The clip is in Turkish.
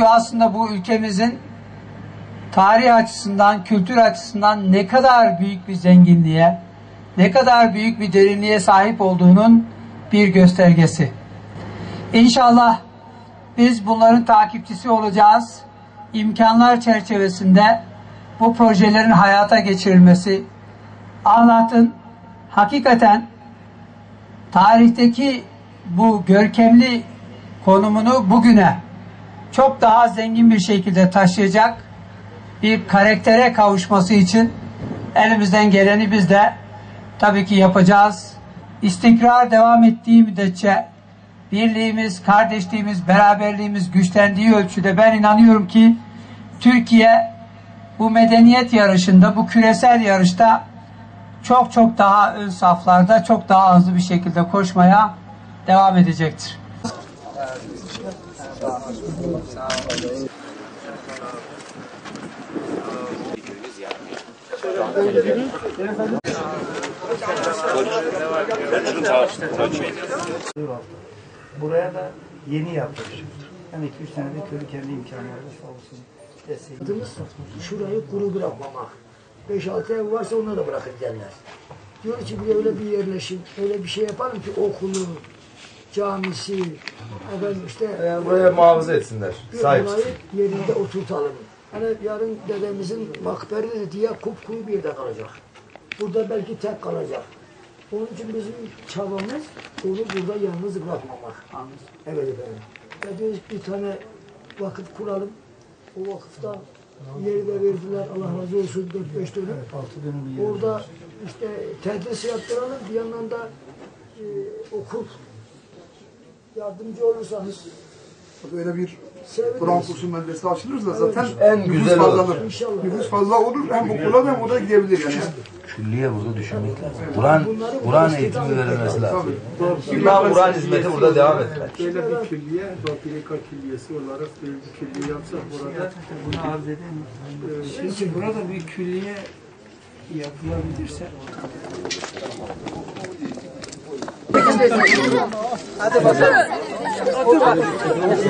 Aslında bu ülkemizin tarih açısından, kültür açısından ne kadar büyük bir zenginliğe, ne kadar büyük bir derinliğe sahip olduğunun bir göstergesi. İnşallah biz bunların takipçisi olacağız. İmkanlar çerçevesinde bu projelerin hayata geçirilmesi, Ağlat'ın hakikaten tarihteki bu görkemli konumunu bugüne çok daha zengin bir şekilde taşıyacak bir karaktere kavuşması için elimizden geleni biz de tabii ki yapacağız. İstikrar devam ettiği müddetçe birliğimiz, kardeşliğimiz, beraberliğimiz güçlendiği ölçüde ben inanıyorum ki Türkiye bu medeniyet yarışında, bu küresel yarışta çok çok daha ön saflarda, çok daha hızlı bir şekilde koşmaya devam edecektir. Buraya da yeni yaptık. Yani 2-3 senedir köyü kendi imkanlarıyla sağ olsun destekliyoruz. Şurayı kuru bırakmamak. 5-6 ev varsa onları da bırakıp gelirler. Diyor ki bir öyle bir yerleşim, öyle bir şey yapalım ki okulu, camisi, efendim işte yani buraya muhafaza etsinler. Sahip. Burayı yerinde oturtalım. Hani yarın dedemizin makberesi diye kupkuru bir yerde kalacak. Burada belki tek kalacak. Onun için bizim çabamız onu burada yalnız bırakmamak. Evet efendim. Ya diyoruz bir tane vakıf kuralım. O vakıfta yeri de verdiler. Allah razı olsun 4-5 dönüm. Orada işte tedris yaptıralım. Bir yandan da okul yardımcı olursanız. Böyle bir Kur'an kursu medresi açılırsa zaten en güzel olur. Nüfus fazla olur. Hem okula hem orada gidebilir yani. Külliye burada düşünmek lazım. Kur'an eğitimi verilmesi lazım. Kur'an hizmeti burada devam etmek. Böyle bir külliye, Babilika Külliyesi olarak böyle bir külliye yapsak burada. Bunu arz edeyim. Şimdi burada bir külliye yapılabilirse Hadi bakalım.